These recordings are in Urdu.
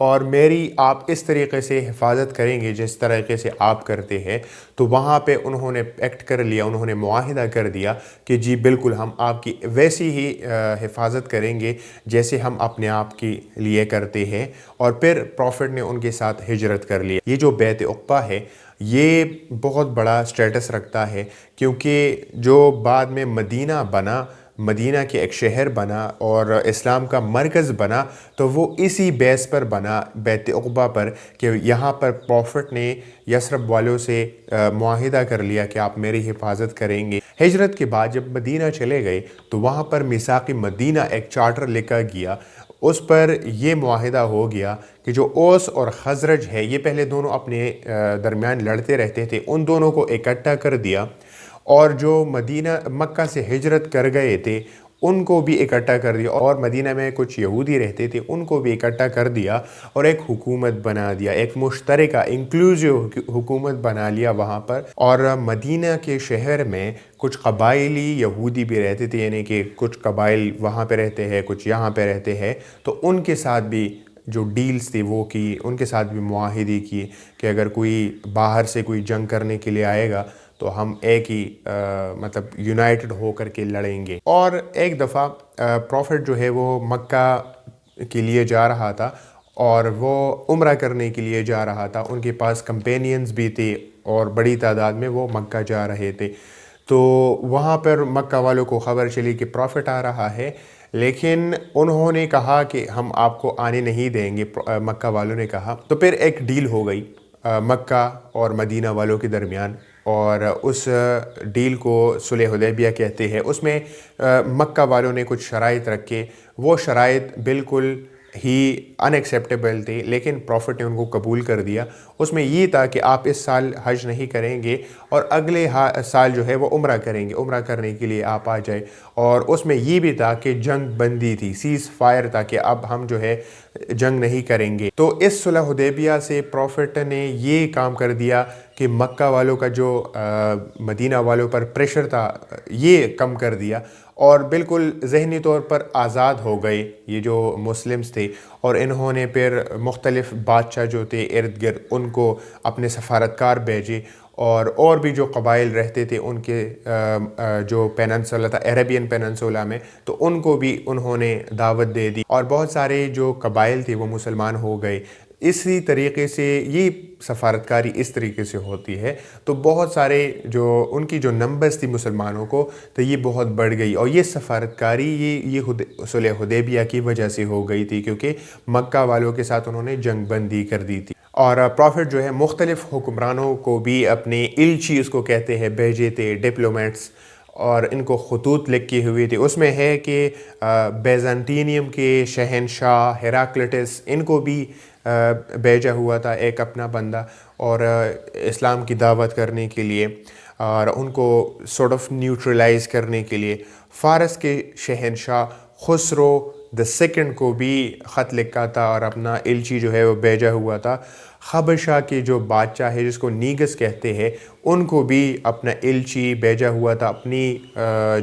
اور میری آپ اس طریقے سے حفاظت کریں گے جس طریقے سے آپ کرتے ہیں، تو وہاں پہ انہوں نے ایکٹ کر لیا، انہوں نے معاہدہ کر دیا کہ جی بالکل ہم آپ کی ویسی ہی حفاظت کریں گے جیسے ہم اپنے آپ کے لیے کرتے ہیں۔ اور پھر پروفٹ نے ان کے ساتھ ہجرت کر لیا۔ یہ جو بیعت عقبہ ہے یہ بہت بڑا سٹیٹس رکھتا ہے، کیونکہ جو بعد میں مدینہ بنا، مدینہ کے ایک شہر بنا اور اسلام کا مرکز بنا، تو وہ اسی بیس پر بنا، بیعت عقبہ پر، کہ یہاں پر پروفٹ نے یثرب والوں سے معاہدہ کر لیا کہ آپ میری حفاظت کریں گے۔ ہجرت کے بعد جب مدینہ چلے گئے تو وہاں پر میثاق مدینہ ایک چارٹر لکھا گیا، اس پر یہ معاہدہ ہو گیا کہ جو اوس اور خزرج ہے، یہ پہلے دونوں اپنے درمیان لڑتے رہتے تھے، ان دونوں کو اکٹھا کر دیا، اور جو مکہ سے ہجرت کر گئے تھے ان کو بھی اکٹھا کر دیا، اور مدینہ میں کچھ یہودی رہتے تھے ان کو بھی اکٹھا کر دیا، اور ایک حکومت بنا دیا، ایک مشترکہ انکلوزیو حکومت بنا لیا وہاں پر۔ اور مدینہ کے شہر میں کچھ قبائلی یہودی بھی رہتے تھے، یعنی کہ کچھ قبائل وہاں پہ رہتے ہیں، کچھ یہاں پہ رہتے ہیں، تو ان کے ساتھ بھی جو ڈیلز تھی وہ کی، ان کے ساتھ بھی معاہدے کیے کہ اگر کوئی باہر سے کوئی جنگ کرنے کے لیے آئے گا تو ہم ایک ہی مطلب یونائٹڈ ہو کر کے لڑیں گے۔ اور ایک دفعہ پروفٹ جو ہے وہ مکہ کے لیے جا رہا تھا، اور وہ عمرہ کرنے کے لیے جا رہا تھا، ان کے پاس کمپینینز بھی تھے اور بڑی تعداد میں وہ مکہ جا رہے تھے۔ تو وہاں پر مکہ والوں کو خبر چلی کہ پروفٹ آ رہا ہے، لیکن انہوں نے کہا کہ ہم آپ کو آنے نہیں دیں گے، مکہ والوں نے کہا۔ تو پھر ایک ڈیل ہو گئی مکہ اور مدینہ والوں کے درمیان، اور اس ڈیل کو صلح حدیبیہ کہتے ہیں۔ اس میں مکہ والوں نے کچھ شرائط رکھے، وہ شرائط بالکل ہی ان ایکسیپٹیبل تھے، لیکن پروفٹ نے ان کو قبول کر دیا۔ اس میں یہ تھا کہ آپ اس سال حج نہیں کریں گے، اور اگلے سال جو ہے وہ عمرہ کریں گے، عمرہ کرنے کے لیے آپ آ جائے۔ اور اس میں یہ بھی تھا کہ جنگ بندی تھی، سیز فائر تھا، کہ اب ہم جو ہے جنگ نہیں کریں گے۔ تو اس صلح حدیبیہ سے پروفٹ نے یہ کام کر دیا کہ مکہ والوں کا جو مدینہ والوں پر پریشر تھا یہ کم کر دیا، اور بالکل ذہنی طور پر آزاد ہو گئے یہ جو مسلمز تھے۔ اور انہوں نے پھر مختلف بادشاہ جو تھے ارد گرد ان کو اپنے سفارتکار بھیجے، اور بھی جو قبائل رہتے تھے ان کے جو پیننسولا تھا، عربین پیننسولا میں، تو ان کو بھی انہوں نے دعوت دے دی، اور بہت سارے جو قبائل تھے وہ مسلمان ہو گئے۔ اسی طریقے سے یہ سفارتکاری اس طریقے سے ہوتی ہے، تو بہت سارے جو ان کی جو نمبرز تھی مسلمانوں کو، تو یہ بہت بڑھ گئی، اور یہ سفارتکاری یہ صلح حدیبیہ کی وجہ سے ہو گئی تھی، کیونکہ مکہ والوں کے ساتھ انہوں نے جنگ بندی کر دی تھی۔ اور پروفٹ جو ہے مختلف حکمرانوں کو بھی اپنے الچی اس کو کہتے ہیں بھیجے تھے، ڈپلومیٹس، اور ان کو خطوط لکھی ہوئی تھی۔ اس میں ہے کہ بیزنٹینیم کے شہنشاہ ہیراکلیٹس، ان کو بھی بھیجا ہوا تھا ایک اپنا بندہ، اور اسلام کی دعوت کرنے کے لیے، اور ان کو سورٹ آف نیوٹرلائز کرنے کے لیے۔ فارس کے شہنشاہ خسرو دی سیکنڈ کو بھی خط لکھا تھا اور اپنا الچی جو ہے وہ بھیجا ہوا تھا۔ حبشہ کے جو بادشاہ ہے جس کو نیگس کہتے ہیں، ان کو بھی اپنا الچی بھیجا ہوا تھا، اپنی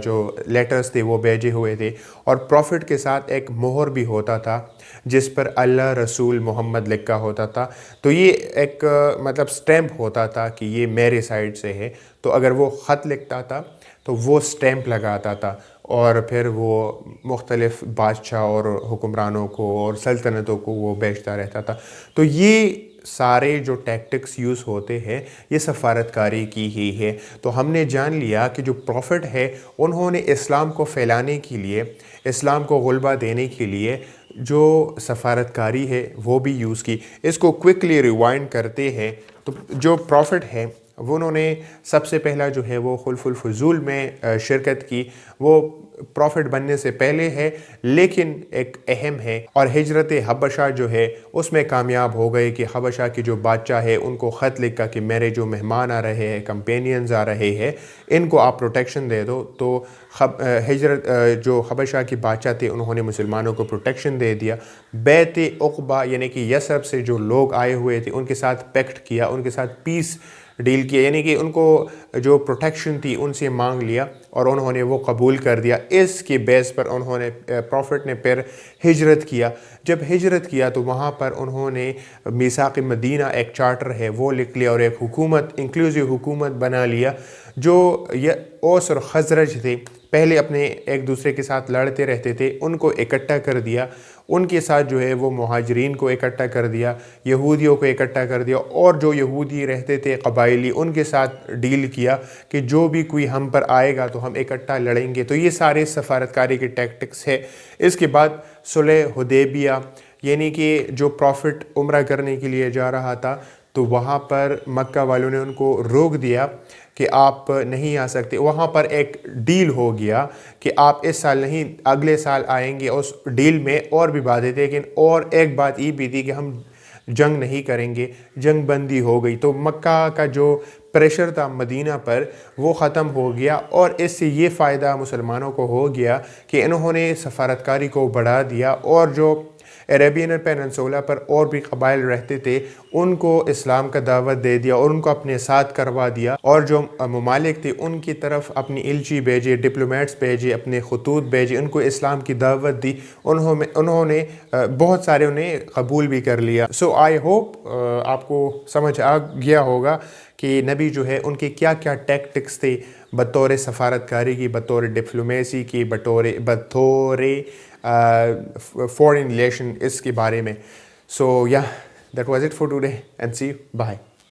جو لیٹرز تھے وہ بھیجے ہوئے تھے، اور پروفٹ کے ساتھ ایک مہر بھی ہوتا تھا جس پر اللہ رسول محمد لکھا ہوتا تھا۔ تو یہ ایک مطلب سٹیمپ ہوتا تھا کہ یہ میرے سائڈ سے ہے، تو اگر وہ خط لکھتا تھا تو وہ سٹیمپ لگاتا تھا، اور پھر وہ مختلف بادشاہ اور حکمرانوں کو اور سلطنتوں کو وہ بیچتا رہتا تھا۔ تو یہ سارے جو ٹیکٹکس یوز ہوتے ہیں یہ سفارتکاری کی ہی ہے۔ تو ہم نے جان لیا کہ جو پروفٹ ہے انہوں نے اسلام کو پھیلانے کے لیے، اسلام کو غلبہ دینے کے لیے جو سفارتکاری ہے وہ بھی یوز کی۔ اس کو کوئکلی ریوائنڈ کرتے ہیں تو جو پروفٹ ہے وہ انہوں نے سب سے پہلا جو ہے وہ خلف الفضول میں شرکت کی، وہ پروفٹ بننے سے پہلے ہے لیکن ایک اہم ہے، اور ہجرت حبشہ جو ہے اس میں کامیاب ہو گئے کہ حبشہ کے جو بادشاہ ہے ان کو خط لکھا کہ میرے جو مہمان آ رہے ہیں، کمپینینز آ رہے ہیں، ان کو آپ پروٹیکشن دے دو۔ تو ہجرت جو حبشہ کے بادشاہ تھے انہوں نے مسلمانوں کو پروٹیکشن دے دیا۔ بیعت عقبہ یعنی کہ یثرب سے جو لوگ آئے ہوئے تھے ان کے ساتھ پیکٹ کیا، ان کے ساتھ پیس ڈیل کیا، یعنی کہ ان کو جو پروٹیکشن تھی ان سے مانگ لیا اور انہوں نے وہ قبول کر دیا۔ اس کے بیس پر انہوں نے پروفٹ نے پھر ہجرت کیا۔ جب ہجرت کیا تو وہاں پر انہوں نے میثاق مدینہ ایک چارٹر ہے وہ لکھ لیا اور ایک حکومت انکلوزیو حکومت بنا لیا۔ جو اوس اور خزرج تھے پہلے اپنے ایک دوسرے کے ساتھ لڑتے رہتے تھے، ان کو اکٹھا کر دیا، ان کے ساتھ جو ہے وہ مہاجرین کو اکٹھا کر دیا، یہودیوں کو اکٹھا کر دیا، اور جو یہودی رہتے تھے قبائلی ان کے ساتھ ڈیل کیا کہ جو بھی کوئی ہم پر آئے گا تو ہم اکٹھا لڑیں گے۔ تو یہ سارے سفارتکاری کے ٹیکٹکس ہے۔ اس کے بعد صلح حدیبیہ، یعنی کہ جو پروفٹ عمرہ کرنے کے لیے جا رہا تھا تو وہاں پر مکہ والوں نے ان کو روک دیا کہ آپ نہیں آ سکتے۔ وہاں پر ایک ڈیل ہو گیا کہ آپ اس سال نہیں اگلے سال آئیں گے۔ اس ڈیل میں اور بھی باتیں تھیں، لیکن اور ایک بات یہ بھی تھی کہ ہم جنگ نہیں کریں گے، جنگ بندی ہو گئی۔ تو مکہ کا جو پریشر تھا مدینہ پر وہ ختم ہو گیا، اور اس سے یہ فائدہ مسلمانوں کو ہو گیا کہ انہوں نے سفارتکاری کو بڑھا دیا، اور جو عربین پیننسولا پر اور بھی قبائل رہتے تھے ان کو اسلام کا دعوت دے دیا اور ان کو اپنے ساتھ کروا دیا، اور جو ممالک تھے ان کی طرف اپنی ایلچی بھیجے، ڈپلومیٹس بھیجے، اپنے خطوط بھیجے، ان کو اسلام کی دعوت دی۔ انہوں نے بہت سارے انہیں قبول بھی کر لیا۔ سو آئی ہوپ آپ کو سمجھ آ گیا ہوگا کہ نبی جو ہے ان کے کیا کیا ٹیکٹکس تھے بطور سفارتکاری کی، بطور ڈپلومیسی کی، بطور فورن ریلیشن، اس کے بارے میں۔ So that was it for today and see you, bye.